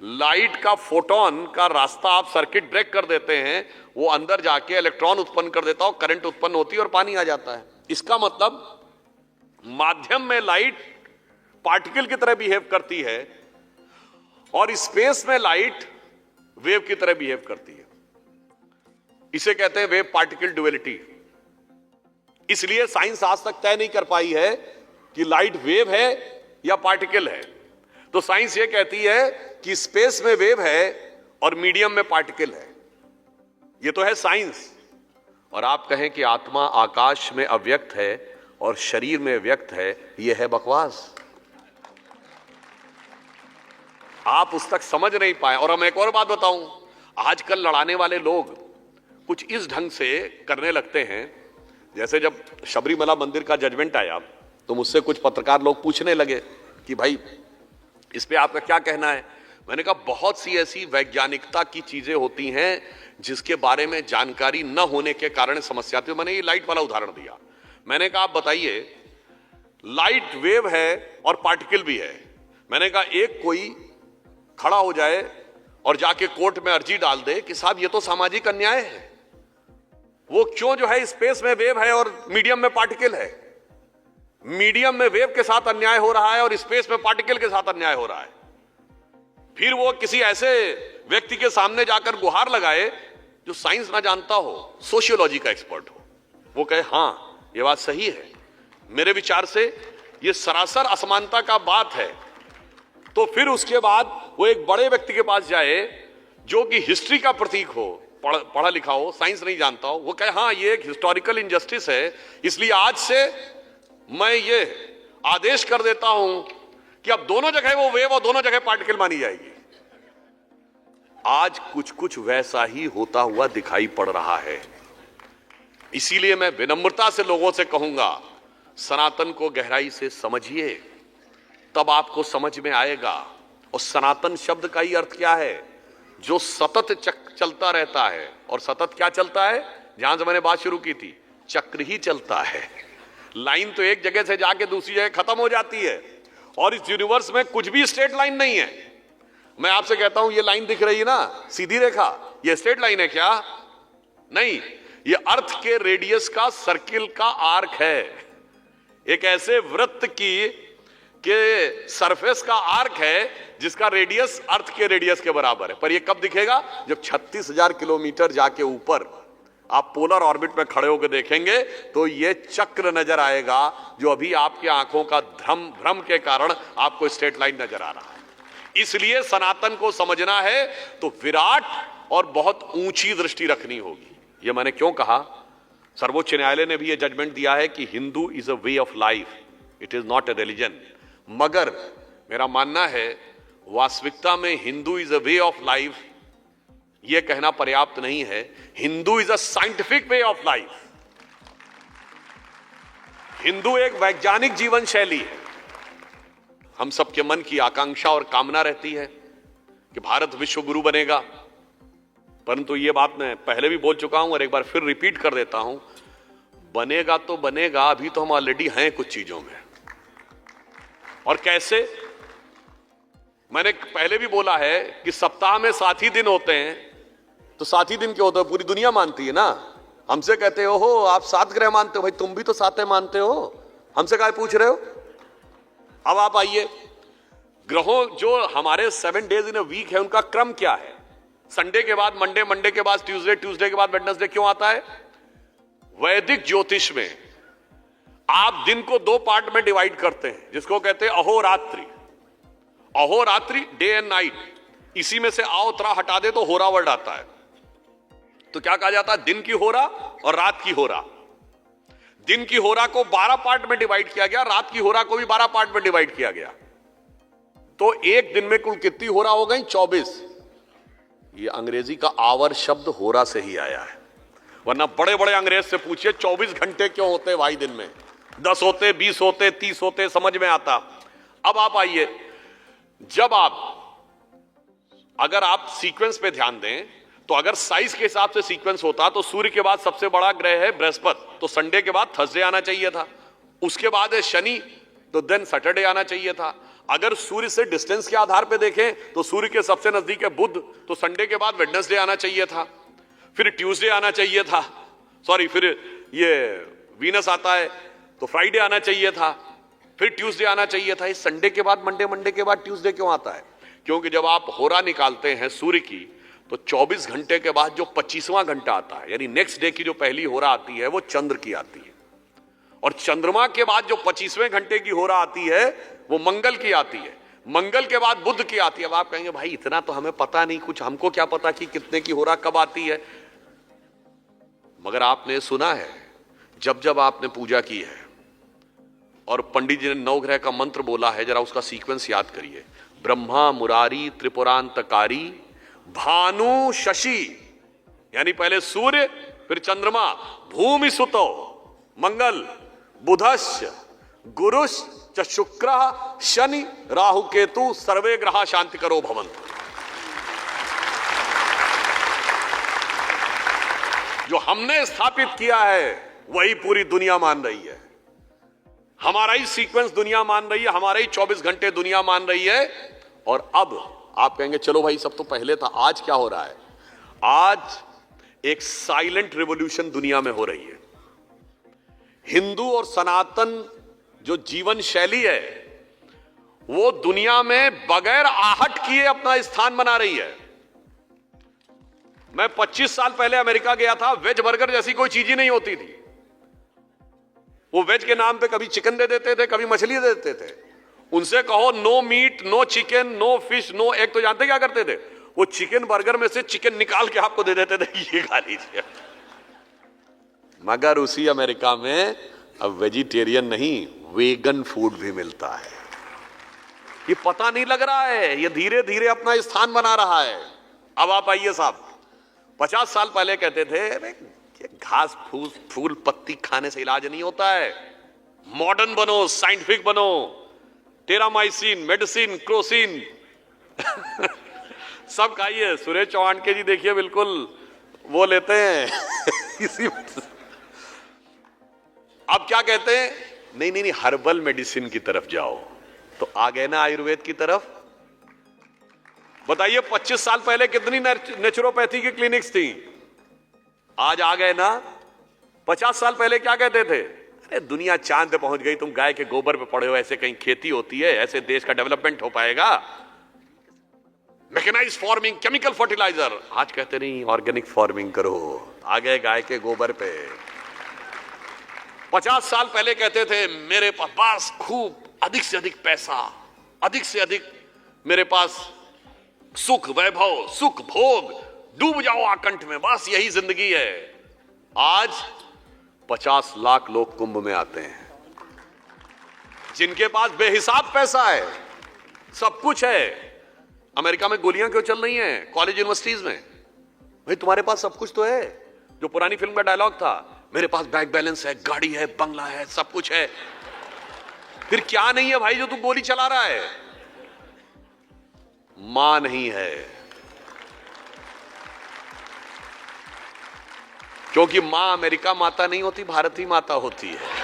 लाइट का फोटोन का रास्ता आप सर्किट ब्रेक कर देते हैं, वो अंदर जाके इलेक्ट्रॉन उत्पन्न कर देता है, करंट उत्पन्न होती है और पानी आ जाता है। इसका मतलब माध्यम में लाइट पार्टिकल की तरह बिहेव करती है और स्पेस में लाइट वेव की तरह बिहेव करती है। इसे कहते हैं वेव पार्टिकल ड्युअलिटी। इसलिए साइंस आज तक तय नहीं कर पाई है कि लाइट वेव है या पार्टिकल है। तो साइंस ये कहती है कि स्पेस में वेव है और मीडियम में पार्टिकल है। ये तो है साइंस। और आप कहें कि आत्मा आकाश में अव्यक्त है और शरीर में व्यक्त है, यह है बकवास। आप उस तक समझ नहीं पाए। और मैं एक और बात बताऊं, आजकल लड़ाने वाले लोग कुछ इस ढंग से करने लगते हैं, जैसे जब शबरीमला मंदिर का जजमेंट आया तो मुझसे कुछ पत्रकार लोग पूछने लगे कि भाई इस पे आपका क्या कहना है। मैंने कहा बहुत सी ऐसी वैज्ञानिकता की चीजें होती हैं जिसके बारे में जानकारी न होने के कारण समस्या आती है। मैंने ये लाइट वाला उदाहरण दिया। मैंने कहा आप बताइए, लाइट वेव है और पार्टिकल भी है। मैंने कहा एक कोई खड़ा हो जाए और जाके कोर्ट में अर्जी डाल दे कि साहब ये तो सामाजिक अन्याय है, वो क्यों जो है स्पेस में वेव है और मीडियम में पार्टिकल है, मीडियम में वेव के साथ अन्याय हो रहा है और स्पेस में पार्टिकल के साथ अन्याय हो रहा है। फिर वो किसी ऐसे व्यक्ति के सामने जाकर गुहार लगाए जो साइंस ना जानता हो, सोशियोलॉजी का एक्सपर्ट हो, वो कहे हाँ ये बात सही है। मेरे विचार से ये सरासर असमानता का बात है। तो फिर उसके बाद वो एक बड़े व्यक्ति के पास जाए जो कि हिस्ट्री का प्रतीक हो, पढ़ा लिखा हो, साइंस नहीं जानता हो, वो कहे हाँ ये एक हिस्टोरिकल इनजस्टिस है, इसलिए आज से मैं ये आदेश कर देता हूं कि अब दोनों जगह वो वेव और दोनों जगह पार्टिकल मानी जाएगी। आज कुछ कुछ वैसा ही होता हुआ दिखाई पड़ रहा है। इसीलिए मैं विनम्रता से लोगों से कहूंगा, सनातन को गहराई से समझिए, तब आपको समझ में आएगा। और सनातन शब्द का ही अर्थ क्या है, जो सतत चलता रहता है। और सतत क्या चलता है, जहां से मैंने बात शुरू की थी, चक्र ही चलता है। लाइन तो एक जगह से जाके दूसरी जगह खत्म हो जाती है और इस यूनिवर्स में कुछ भी स्ट्रेट लाइन नहीं है। मैं आपसे कहता हूं ये लाइन दिख रही है ना, सीधी रेखा, ये स्ट्रेट लाइन है क्या? नहीं, ये अर्थ के रेडियस का सर्किल का आर्क है। एक ऐसे वृत्त के सरफेस का आर्क है जिसका रेडियस अर्थ के रेडियस के बराबर है। पर ये कब दिखेगा? जब 36,000 किलोमीटर जाके ऊपर आप पोलर ऑर्बिट में खड़े होकर देखेंगे तो ये चक्र नजर आएगा, जो अभी आपके आंखों का भ्रम के कारण आपको स्ट्रेट लाइन नजर आ रहा है। इसलिए सनातन को समझना है तो विराट और बहुत ऊंची दृष्टि रखनी होगी। ये मैंने क्यों कहा? सर्वोच्च न्यायालय ने भी ये जजमेंट दिया है कि Hindu is a way of life, it is not a religion. मगर मेरा मानना है वास्तविकता में Hindu is a way of life यह कहना पर्याप्त नहीं है। Hindu is a scientific way of life. Hindu एक वैज्ञानिक जीवन शैली है। हम सबके मन की आकांक्षा और कामना रहती है कि भारत विश्व गुरु बनेगा, परंतु यह बात मैं पहले भी बोल चुका हूं और एक बार फिर रिपीट कर देता हूं, बनेगा तो बनेगा, अभी तो हम ऑलरेडी हैं कुछ चीजों में। और कैसे? मैंने पहले भी बोला है कि सप्ताह में 7 ही दिन होते हैं, तो 7 ही दिन क्यों होते हैं? पूरी दुनिया मानती है ना। हमसे कहते हो आप 7 ग्रह मानते हो, भाई तुम भी तो 7 मानते हो, हमसे क्या पूछ रहे हो? अब आप आइए, ग्रहों जो हमारे 7 डेज इन अ वीक है उनका क्रम क्या है? संडे के बाद मंडे, मंडे के बाद ट्यूसडे, ट्यूसडे के बाद वेडनेसडे क्यों आता है? वैदिक ज्योतिष में आप दिन को 2 पार्ट में डिवाइड करते हैं, जिसको कहते हैं अहोरात्रि। अहोरात्रि डे एंड नाइट, इसी में से आओ तरा हटा दे तो होरा वर्ड आता है। तो क्या कहा जाता है? दिन की होरा और रात की होरा। दिन की होरा को 12 पार्ट में डिवाइड किया गया, रात की होरा को भी 12 पार्ट में डिवाइड किया गया। तो एक दिन में कुल कितनी होरा हो गई? 24। ये अंग्रेजी का आवर शब्द होरा से ही आया है, वरना बड़े बड़े अंग्रेज से पूछिए 24 घंटे क्यों होते भाई दिन में? 10 होते, 20 होते, 30 होते, समझ में आता। अब आप आइए, जब अगर आप सीक्वेंस पे ध्यान दें तो अगर साइज के हिसाब से सीक्वेंस होता तो सूर्य के बाद सबसे बड़ा ग्रह है बृहस्पति, तो संडे के बाद थर्सडे आना चाहिए था। उसके बाद है शनि, तो देन सैटरडे आना चाहिए था। अगर सूर्य से डिस्टेंस के आधार पे देखें तो सूर्य के सबसे नजदीक है बुध, तो संडे के बाद वेडनेसडे आना चाहिए था, फिर ट्यूसडे आना चाहिए था, सॉरी फिर ये वीनस आता है तो फ्राइडे आना चाहिए था, फिर ट्यूसडे आना चाहिए था। इस संडे के बाद मंडे, मंडे के बाद ट्यूसडे क्यों आता है? क्योंकि जब आप होरा निकालते हैं सूर्य की तो 24 घंटे के बाद जो 25वां घंटा आता है, यानी नेक्स्ट डे की जो पहली होरा आती है वो चंद्र की आती है, और चंद्रमा के बाद जो 25वें घंटे की होरा आती है वो मंगल की आती है, मंगल के बाद बुध की आती है। अब आप कहेंगे भाई इतना तो हमें पता नहीं, कुछ हमको क्या पता कि कितने की होरा कब आती है। मगर आपने सुना है, जब जब आपने पूजा की है और पंडित जी ने 9 ग्रह का मंत्र बोला है, जरा उसका सीक्वेंस याद करिए। ब्रह्मा मुरारी त्रिपुरांतकारी भानु शशि, यानी पहले सूर्य, फिर चंद्रमा, भूमि सुतो मंगल, बुधस्य गुरुश च शुक्र शनि राहु केतु सर्वे ग्रह शांति करो भवन्तु। जो हमने स्थापित किया है वही पूरी दुनिया मान रही है, हमारा ही सीक्वेंस दुनिया मान रही है, हमारे ही 24 घंटे दुनिया मान रही है। और अब आप कहेंगे चलो भाई सब तो पहले था, आज क्या हो रहा है? आज एक साइलेंट रिवॉल्यूशन दुनिया में हो रही है। हिंदू और सनातन जो जीवन शैली है वो दुनिया में बगैर आहट किए अपना स्थान बना रही है। मैं 25 साल पहले अमेरिका गया था, वेज बर्गर जैसी कोई चीज ही नहीं होती थी। वो वेज के नाम पे कभी चिकन दे देते थे, कभी मछली दे देते थे। उनसे कहो no meat, no chicken, no fish, no egg, तो जानते क्या करते थे? वो चिकन बर्गर में से चिकन निकाल के आपको दे देते थे, ये खा लीजिए। मगर उसी अमेरिका में अब वेजिटेरियन नहीं, वेगन फूड भी मिलता है। ये पता नहीं लग रहा है, ये धीरे धीरे अपना स्थान बना रहा है। अब आप आइए साहब, 50 साल पहले कहते थे अरे घास फूस फूल पत्ती खाने से इलाज नहीं होता है, मॉडर्न बनो, साइंटिफिक बनो, टेरामाइसिन, मेडिसिन, क्रोसिन सब खाइए। सुरेश चौहान के जी देखिए बिल्कुल वो लेते हैं इसी अब क्या कहते हैं, नहीं नहीं नहीं हर्बल मेडिसिन की तरफ जाओ, तो आ गए ना आयुर्वेद की तरफ। बताइए 25 साल पहले कितनी नेचुरोपैथी की क्लिनिक्स थी, आज आ गए ना। 50 साल पहले क्या कहते थे, अरे दुनिया चांद पे पहुंच गई, तुम गाय के गोबर पे पड़े हो, ऐसे कहीं खेती होती है, ऐसे देश का डेवलपमेंट हो पाएगा। मैकेनाइज फार्मिंग, केमिकल फर्टिलाइजर, आज कहते नहीं ऑर्गेनिक फार्मिंग करो, आ गए गाय के गोबर पे। 50 साल पहले कहते थे मेरे पास खूब अधिक से अधिक पैसा, अधिक से अधिक मेरे पास सुख वैभव, सुख भोग, डूब जाओ आकंठ में, बस यही जिंदगी है। आज 50 लाख लोग कुंभ में आते हैं, जिनके पास बेहिसाब पैसा है, सब कुछ है। अमेरिका में गोलियां क्यों चल रही हैं कॉलेज यूनिवर्सिटीज में? भाई तुम्हारे पास सब कुछ तो है। जो पुरानी फिल्म का डायलॉग था, मेरे पास बैंक बैलेंस है, गाड़ी है, बंगला है, सब कुछ है, फिर क्या नहीं है भाई जो तू गोली चला रहा है? मां नहीं है, क्योंकि मां अमेरिका माता नहीं होती, भारतीय माता होती है।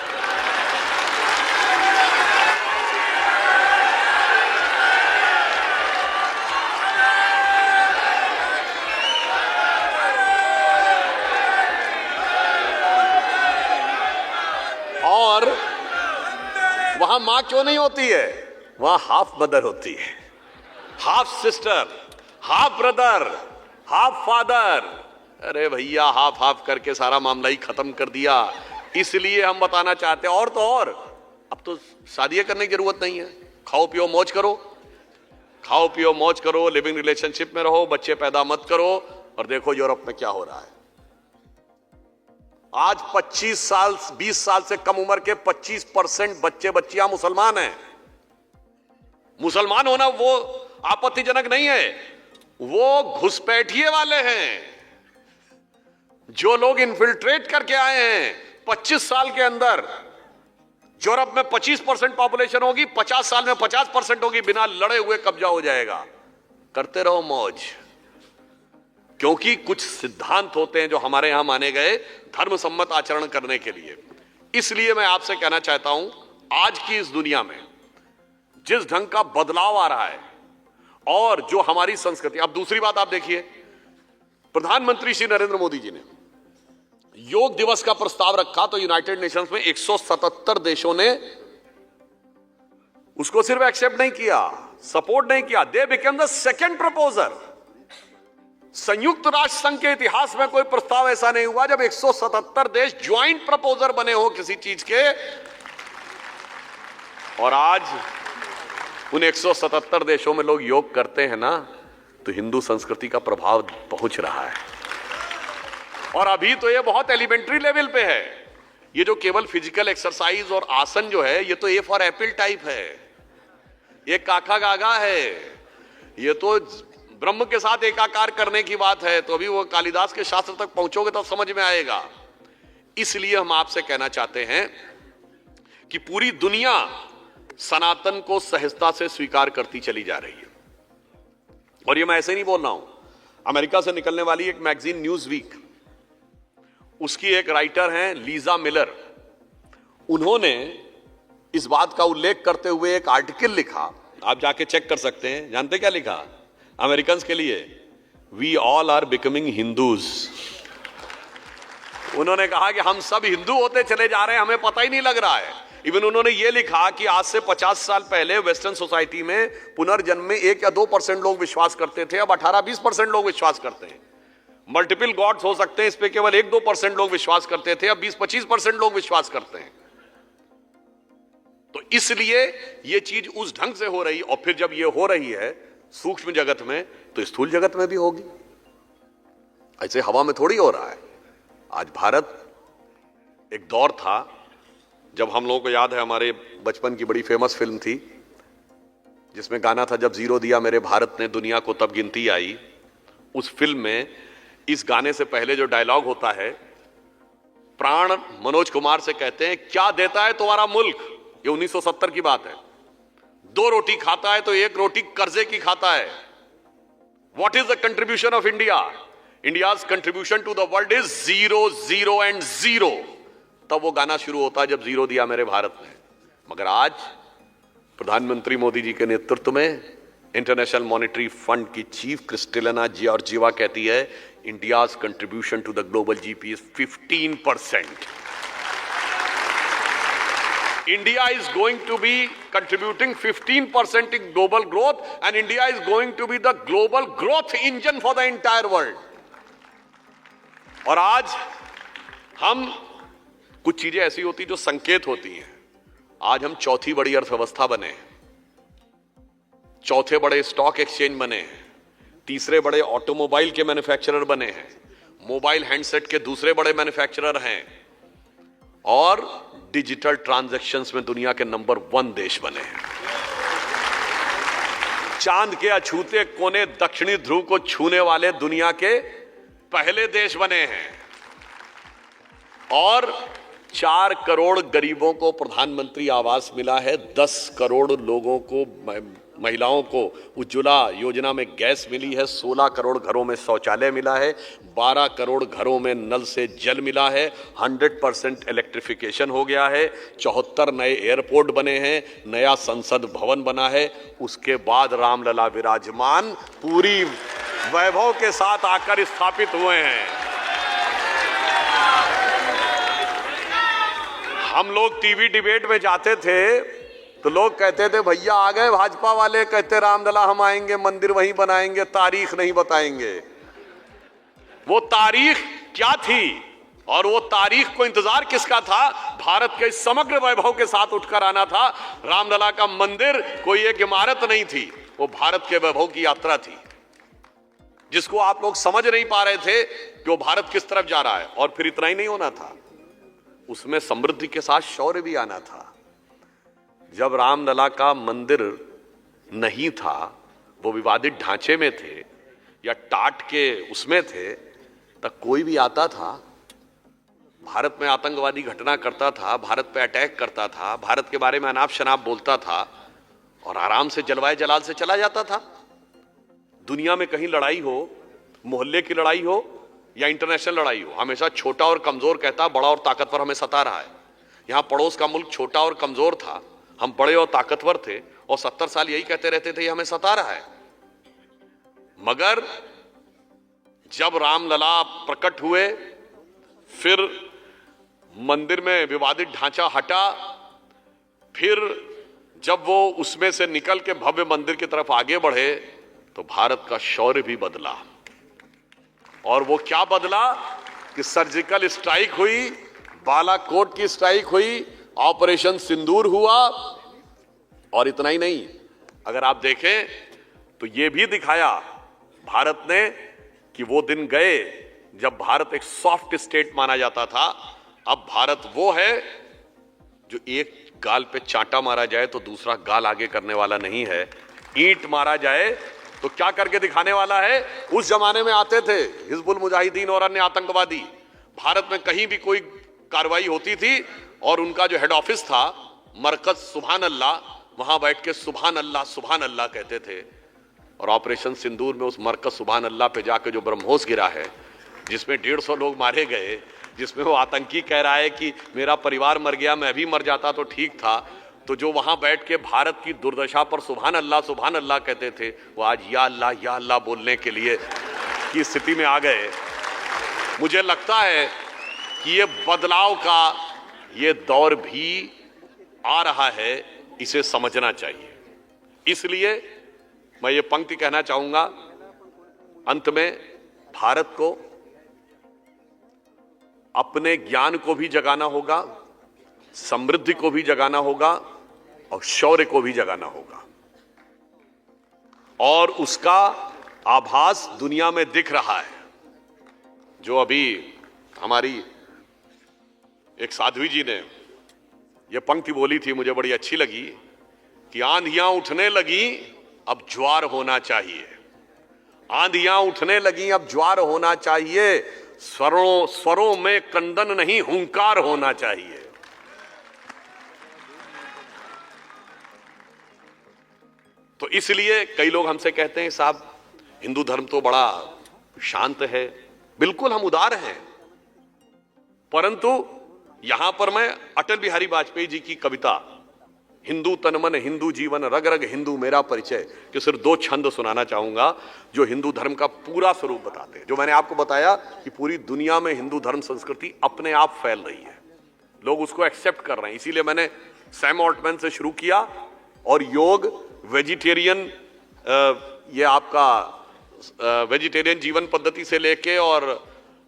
और वहां मां क्यों नहीं होती है? वहां हाफ मदर होती है, half sister, half brother, half father. अरे भैया हाफ हाफ करके सारा मामला ही खत्म कर दिया। इसलिए हम बताना चाहते हैं, और तो और अब तो शादी करने की जरूरत नहीं है, खाओ पियो मौज करो, खाओ पियो मौज करो, लिविंग रिलेशनशिप में रहो, बच्चे पैदा मत करो। और देखो यूरोप में क्या हो रहा है। आज 25 साल 20 साल से कम उम्र के 25% बच्चे बच्चियां मुसलमान हैं। मुसलमान होना वो आपत्तिजनक नहीं है, वो घुसपैठिए वाले हैं। जो लोग इन्फिल्ट्रेट करके आए हैं 25 साल के अंदर, यूरोप में 25% पॉपुलेशन होगी, 50 साल में 50% होगी, बिना लड़े हुए कब्जा हो जाएगा। करते रहो मौज, क्योंकि कुछ सिद्धांत होते हैं जो हमारे यहां माने गए धर्म सम्मत आचरण करने के लिए। इसलिए मैं आपसे कहना चाहता हूं, आज की इस दुनिया में जिस ढंग का बदलाव आ रहा है और जो हमारी संस्कृति। अब दूसरी बात आप देखिए, प्रधानमंत्री श्री नरेंद्र मोदी जी ने योग दिवस का प्रस्ताव रखा तो यूनाइटेड नेशंस में 177 देशों ने उसको सिर्फ एक्सेप्ट नहीं किया, सपोर्ट नहीं किया, they became the second proposer. संयुक्त राष्ट्र संघ के इतिहास में कोई प्रस्ताव ऐसा नहीं हुआ जब 177 देश ज्वाइंट प्रपोजर बने हो किसी चीज के। और आज उन 177 देशों में लोग योग करते हैं ना, तो हिंदू संस्कृति का प्रभाव पहुंच रहा है। और अभी तो ये बहुत एलिमेंट्री लेवल पे है। ये जो केवल फिजिकल एक्सरसाइज और आसन जो है, ये तो ए फॉर एप्पल टाइप है, ये काका गागा है, ये तो ब्रह्म के साथ एकाकार करने की बात है। तो अभी वो कालिदास के शास्त्र तक पहुंचोगे तो समझ में आएगा। इसलिए हम आपसे कहना चाहते हैं कि पूरी दुनिया सनातन को सहजता से स्वीकार करती चली जा रही है। और ये मैं ऐसे नहीं बोल रहा हूं, अमेरिका से निकलने वाली एक मैगजीन न्यूज वीक, उसकी एक राइटर हैं लीजा मिलर, उन्होंने इस बात का उल्लेख करते हुए एक आर्टिकल लिखा, आप जाके चेक कर सकते हैं। जानते क्या लिखा अमेरिकन के लिए? We all are becoming Hindus. उन्होंने कहा कि हम सब हिंदू होते चले जा रहे हैं, हमें पता ही नहीं लग रहा है। इवन उन्होंने ये लिखा कि आज से 50 साल पहले वेस्टर्न सोसाइटी में पुनर्जन्म में 1 या 2% लोग विश्वास करते थे, अब 18-20% लोग विश्वास करते हैं। मल्टीपल गॉड्स हो सकते हैं, इस पे केवल 1-2% लोग विश्वास करते थे, अब 20-25% लोग विश्वास करते हैं। तो इसलिए ये चीज उस ढंग से हो रही, और फिर जब ये हो रही है सूक्ष्म जगत में, तो स्थूल जगत में भी होगी। ऐसे हवा में थोड़ी हो रहा है। आज भारत, एक दौर था जब हम लोगों को याद है, हमारे बचपन की बड़ी फेमस फिल्म थी जिसमें गाना था, जब जीरो दिया मेरे भारत ने दुनिया को तब गिनती आई। उस फिल्म में इस गाने से पहले जो डायलॉग होता है, प्राण मनोज कुमार से कहते हैं, क्या देता है तुम्हारा मुल्क? ये 1970 की बात है। 2 रोटी खाता है तो 1 रोटी कर्जे की खाता है। What is the contribution of India? India's contribution to the world is 0, 0 and 0। तब वो गाना शुरू होता है, जब जीरो दिया मेरे भारत ने। मगर आज प्रधानमंत्री मोदी जी के नेतृत्व में इंटरनेशनल मॉनेटरी फंड की चीफ क्रिस्टेलिना जॉर्जिवा कहती है, India's contribution to the global GP is 15%। India is going to be contributing 15% in global growth, and India is going to be the global growth engine for the entire world. और आज हम, कुछ चीजें ऐसी होती जो संकेत होती हैं। आज हम चौथी बड़ी अर्थव्यवस्था बने हैं, चौथे बड़े स्टॉक एक्सचेंज बने हैं, तीसरे बड़े ऑटोमोबाइल के मैन्युफैक्चरर बने हैं, मोबाइल हैंडसेट के दूसरे बड़े मैन्युफैक्चरर हैं, और डिजिटल ट्रांजैक्शंस में दुनिया के नंबर 1 देश बने हैं। चांद के अछूते कोने दक्षिणी ध्रुव को छूने वाले दुनिया के पहले देश बने हैं, और 4 करोड़ गरीबों को प्रधानमंत्री आवास मिला है, 10 करोड़ लोगों को, महिलाओं को उज्ज्वला योजना में गैस मिली है, 16 करोड़ घरों में शौचालय मिला है, 12 करोड़ घरों में नल से जल मिला है, 100% इलेक्ट्रिफिकेशन हो गया है, 74 नए एयरपोर्ट बने हैं, नया संसद भवन बना है। उसके बाद रामलला विराजमान पूरी वैभव के साथ आकर स्थापित हुए हैं। हम लोग टीवी डिबेट में जाते थे तो लोग कहते थे, भैया आ गए भाजपा वाले, कहते रामलला हम आएंगे, मंदिर वहीं बनाएंगे, तारीख नहीं बताएंगे। वो तारीख क्या थी और वो तारीख को इंतजार किसका था? भारत के समग्र वैभव के साथ उठकर आना था। रामलला का मंदिर कोई एक इमारत नहीं थी, वो भारत के वैभव की यात्रा थी, जिसको आप लोग समझ नहीं पा रहे थे कि वो भारत किस तरफ जा रहा है। और फिर इतना ही नहीं होना था, उसमें समृद्धि के साथ शौर्य भी आना था। जब रामलला का मंदिर नहीं था, वो विवादित ढांचे में थे या टाट के उसमें थे, तब कोई भी आता था, भारत में आतंकवादी घटना करता था, भारत पे अटैक करता था, भारत के बारे में अनाप शनाप बोलता था और आराम से जलवाए जलाल से चला जाता था। दुनिया में कहीं लड़ाई हो, मोहल्ले की लड़ाई हो या इंटरनेशनल लड़ाई हो, हमेशा छोटा और कमजोर कहता, बड़ा और ताकतवर हमें सता रहा है। यहां पड़ोस का मुल्क छोटा और कमजोर था, हम बड़े और ताकतवर थे, और 70 साल यही कहते रहते थे ये हमें सता रहा है। मगर जब रामलला प्रकट हुए, फिर मंदिर में विवादित ढांचा हटा, फिर जब वो उसमें से निकल के भव्य मंदिर की तरफ आगे बढ़े तो भारत का शौर्य भी बदला। और वो क्या बदला कि सर्जिकल स्ट्राइक हुई, बालाकोट की स्ट्राइक हुई, ऑपरेशन सिंदूर हुआ। और इतना ही नहीं, अगर आप देखें तो ये भी दिखाया भारत ने कि वो दिन गए जब भारत एक सॉफ्ट स्टेट माना जाता था। अब भारत वो है जो एक गाल पे चांटा मारा जाए तो दूसरा गाल आगे करने वाला नहीं है। ईंट मारा जाए तो क्या करके दिखाने वाला है। उस जमाने में आते थे हिजबुल मुजाहिदीन और अन्य आतंकवादी, भारत में कहीं भी कोई कार्रवाई होती थी और उनका जो हेड ऑफिस था मरकज सुभान अल्लाह, वहां बैठ के सुभान अल्लाह कहते थे। और ऑपरेशन सिंदूर में उस मरकज सुभान अल्लाह पे जाके जो ब्रह्मोस गिरा है, जिसमें 150 लोग मारे गए, जिसमें वो आतंकी कह रहा है कि मेरा परिवार मर गया, मैं भी मर जाता तो ठीक था, तो जो वहां बैठ के भारत की दुर्दशा पर सुभान अल्लाह कहते थे, वो आज या अल्लाह बोलने के लिए की स्थिति में आ गए। मुझे लगता है कि ये बदलाव का ये दौर भी आ रहा है, इसे समझना चाहिए। इसलिए मैं ये पंक्ति कहना चाहूंगा अंत में, भारत को अपने ज्ञान को भी जगाना होगा, समृद्धि को भी जगाना होगा और शौर्य को भी जगाना होगा। और उसका आभास दुनिया में दिख रहा है। जो अभी हमारी एक साध्वी जी ने यह पंक्ति बोली थी, मुझे बड़ी अच्छी लगी कि आंधियां उठने लगी अब ज्वार होना चाहिए। आंधियां उठने लगी अब ज्वार होना चाहिए, स्वरों में कंदन नहीं हुंकार होना चाहिए। तो इसलिए कई लोग हमसे कहते हैं साहब हिंदू धर्म तो बड़ा शांत है। बिल्कुल हम उदार हैं, परंतु यहां पर मैं अटल बिहारी वाजपेयी जी की कविता हिंदू तन मन हिंदू जीवन रग रग हिंदू मेरा परिचय के सिर्फ 2 छंद सुनाना चाहूंगा जो हिंदू धर्म का पूरा स्वरूप बताते हैं। जो मैंने आपको बताया कि पूरी दुनिया में हिंदू धर्म संस्कृति अपने आप फैल रही है, लोग उसको एक्सेप्ट कर रहे हैं। इसीलिए मैंने सैम ऑल्टमैन से शुरू किया और योग, वेजिटेरियन, ये आपका वेजिटेरियन जीवन पद्धति से लेके और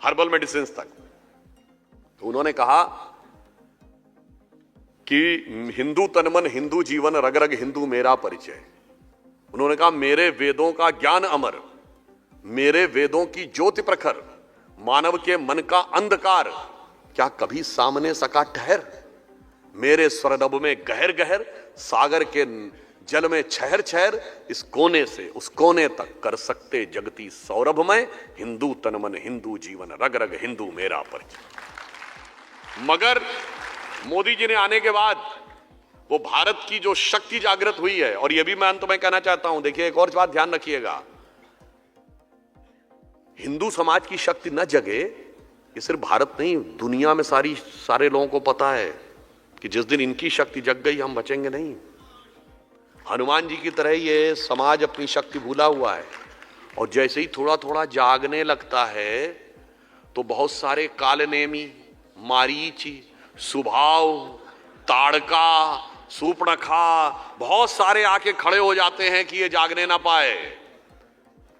हर्बल मेडिसिन तक। तो उन्होंने कहा कि हिंदू तन मन हिंदू जीवन रग रग हिंदू मेरा परिचय। उन्होंने कहा मेरे वेदों का ज्ञान अमर, मेरे वेदों की ज्योति प्रखर, मानव के मन का अंधकार क्या कभी सामने सका ठहर। मेरे स्वरनभ में गहर गहर, सागर के जल में छहर छहर, इस कोने से उस कोने तक कर सकते जगती सौरभमय। हिंदू तन मन हिंदू जीवन रग रग हिंदू मेरा परिचय। मगर मोदी जी ने आने के बाद वो भारत की जो शक्ति जागृत हुई है, और ये भी मैं अंत में कहना चाहता हूं, देखिए एक और बात ध्यान रखिएगा, हिंदू समाज की शक्ति न जगे ये सिर्फ भारत नहीं, दुनिया में सारे लोगों को पता है कि जिस दिन इनकी शक्ति जग गई हम बचेंगे नहीं। हनुमान जी की तरह ये समाज अपनी शक्ति भूला हुआ है, और जैसे ही थोड़ा थोड़ा जागने लगता है तो बहुत सारे कालनेमी, मारीची, सुभाव, ताड़का, सूपणखा, बहुत सारे आके खड़े हो जाते हैं कि ये जागने ना पाए।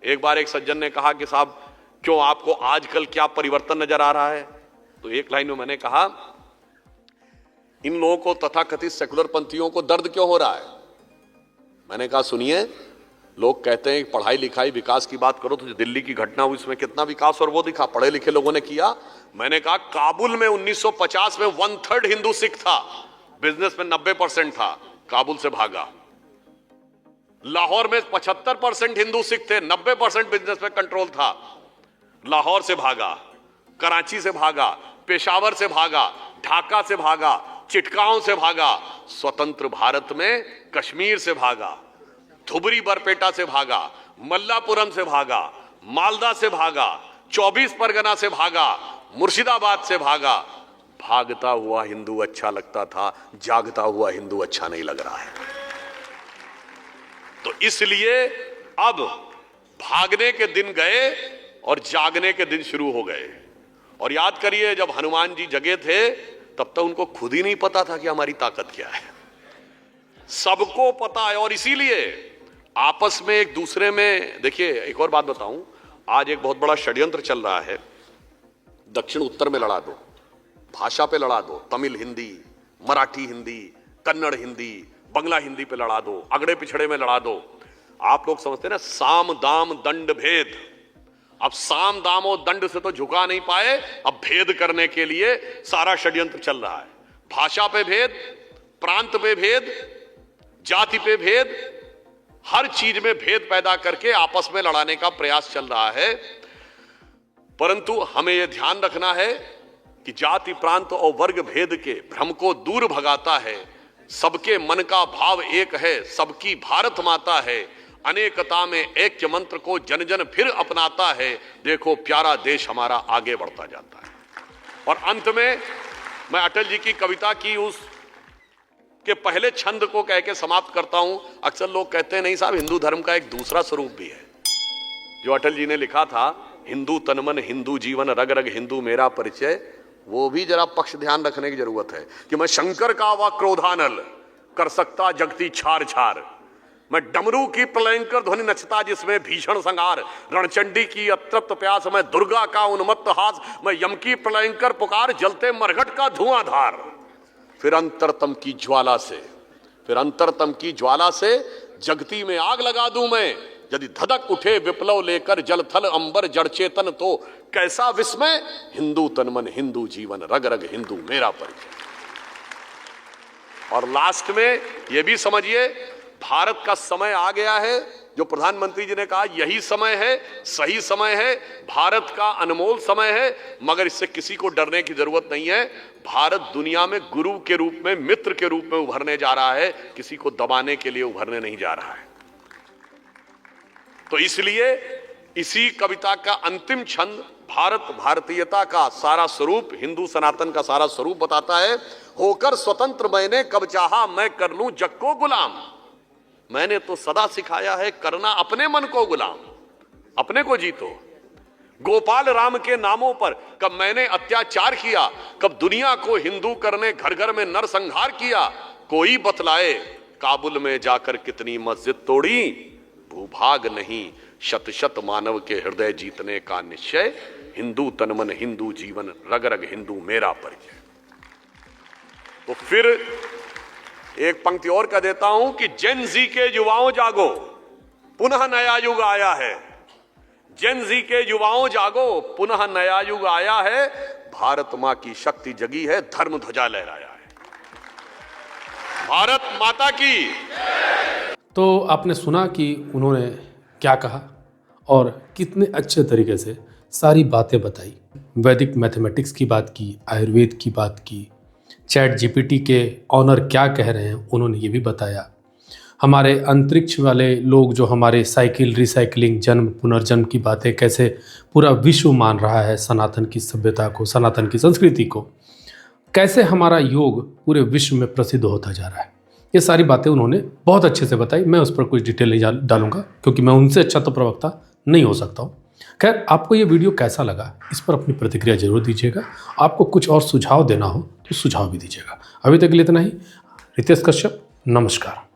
एक बार एक सज्जन ने कहा कि साहब क्यों आपको आजकल क्या परिवर्तन नजर आ रहा है? तो एक लाइन में मैंने कहा इन लोगों को तथाकथित सेकुलर पंथियों को दर्द क्यों हो रहा है? मैंने कहा सुनिए, लोग कहते हैं पढ़ाई लिखाई विकास की बात करो तो जो दिल्ली की घटना हुई उसमें कितना विकास और वो दिखा, पढ़े लिखे लोगों ने किया। मैंने कहा काबुल में 1950 में 1/3 हिंदू सिख था, बिजनेस में 90% था, काबुल से भागा। लाहौर में 75% हिंदू सिख थे, 90% बिजनेस में कंट्रोल था, लाहौर से भागा, कराची से भागा, पेशावर से भागा, ढाका से भागा, चिटगांव से भागा, स्वतंत्र भारत में कश्मीर से भागा, धुबरी बरपेटा से भागा, मल्लापुरम से भागा, मालदा से भागा, 24 परगना से भागा, मुर्शिदाबाद से भागा। भागता हुआ हिंदू अच्छा लगता था, जागता हुआ हिंदू अच्छा नहीं लग रहा है। तो इसलिए अब भागने के दिन गए और जागने के दिन शुरू हो गए। और याद करिए, जब हनुमान जी जगे थे तब तक उनको खुद ही नहीं पता था कि हमारी ताकत क्या है। सबको पता है, और इसीलिए आपस में एक दूसरे में, देखिए एक और बात बताऊं, आज एक बहुत बड़ा षड्यंत्र चल रहा है। दक्षिण उत्तर में लड़ा दो, भाषा पे लड़ा दो, तमिल हिंदी, मराठी हिंदी, कन्नड़ हिंदी, बंगला हिंदी पे लड़ा दो, अगड़े पिछड़े में लड़ा दो। आप लोग समझते हैं ना, साम दाम दंड भेद। अब साम दाम और दंड से तो झुका नहीं पाए, अब भेद करने के लिए सारा षड्यंत्र चल रहा है। भाषा पे भेद, प्रांत पे भेद, जाति पे भेद, हर चीज में भेद पैदा करके आपस में लड़ाने का प्रयास चल रहा है। परंतु हमें यह ध्यान रखना है कि जाति, प्रांत और वर्ग भेद के भ्रम को दूर भगाता है। सबके मन का भाव एक है, सबकी भारत माता है। अनेकता में ऐक्य मंत्र को जन जन फिर अपनाता है। देखो प्यारा देश हमारा आगे बढ़ता जाता है। और अंत में मैं अटल जी की कविता की उस के पहले छंद को कह के समाप्त करता हूं। अक्सर लोग कहते हैं नहीं साहब, हिंदू धर्म का एक दूसरा स्वरूप भी है। जो अटल जी ने लिखा था, हिंदू तनमन हिंदू जीवन रग रग हिंदू मेरा परिचय, वो भी जरा पक्ष ध्यान रखने की जरूरत है कि मैं शंकर का व क्रोधानल कर सकता जगती छार छार, मैं डमरू की प्रलयंकर ध्वनि नचता जिसमें भीषण संहार, रणचंडी की अतृप्त प्यास, मैं दुर्गा का उन्मत्त हास, मैं यम की प्रलयंकर पुकार, जलते मरघट का धुआंधार। फिर अंतरतम की ज्वाला से, फिर अंतरतम की ज्वाला से जगती में आग लगा दूं मैं, यदि धधक उठे विप्लव लेकर जल थल अंबर जड़ चेतन, तो कैसा विस्मय, हिंदू तनमन हिंदू जीवन रग रग हिंदू मेरा परिचय। और लास्ट में यह भी समझिए, भारत का समय आ गया है। जो प्रधानमंत्री जी ने कहा यही समय है, सही समय है, भारत का अनमोल समय है, मगर इससे किसी को डरने की जरूरत नहीं है। भारत दुनिया में गुरु के रूप में, मित्र के रूप में उभरने जा रहा है, किसी को दबाने के लिए उभरने नहीं जा रहा है। तो इसलिए इसी कविता का अंतिम छंद भारत भारतीयता का सारा स्वरूप, हिंदू सनातन का सारा स्वरूप बताता है। होकर स्वतंत्र मैंने कब चाहा, मैं कर लूं जग को गुलाम। मैंने तो सदा सिखाया है करना अपने मन को गुलाम, अपने को जीतो। गोपाल राम के नामों पर कब मैंने अत्याचार किया, कब दुनिया को हिंदू करने घर घर में नरसंहार किया। कोई बतलाए काबुल में जाकर कितनी मस्जिद तोड़ी, भूभाग नहीं शत शत मानव के हृदय जीतने का निश्चय। हिंदू तनमन हिंदू जीवन रग रग हिंदू मेरा परिचय। तो फिर एक पंक्ति और कह देता हूं कि जेन जी के युवाओं जागो, पुनः नया युग आया है। जेन जी के युवाओं जागो, पुनः नया युग आया है। भारत मां की शक्ति जगी है, धर्म ध्वजा लहराया है। भारत माता की। तो आपने सुना कि उन्होंने क्या कहा और कितने अच्छे तरीके से सारी बातें बताई। वैदिक मैथमेटिक्स की बात की, आयुर्वेद की बात की, चैट जीपीटी के ऑनर क्या कह रहे हैं उन्होंने ये भी बताया। हमारे अंतरिक्ष वाले लोग जो हमारे साइकिल रिसाइकलिंग, जन्म पुनर्जन्म की बातें कैसे पूरा विश्व मान रहा है, सनातन की सभ्यता को, सनातन की संस्कृति को, कैसे हमारा योग पूरे विश्व में प्रसिद्ध होता जा रहा है, ये सारी बातें उन्होंने बहुत अच्छे से बताई। मैं उस पर कुछ डिटेल नहीं डालूंगा क्योंकि मैं उनसे अच्छा तो प्रवक्ता नहीं हो सकता हूँ। खैर, आपको ये वीडियो कैसा लगा इस पर अपनी प्रतिक्रिया जरूर दीजिएगा। आपको कुछ और सुझाव देना हो तो सुझाव भी दीजिएगा। अभी तक के लिए इतना ही। रितेश कश्यप, नमस्कार।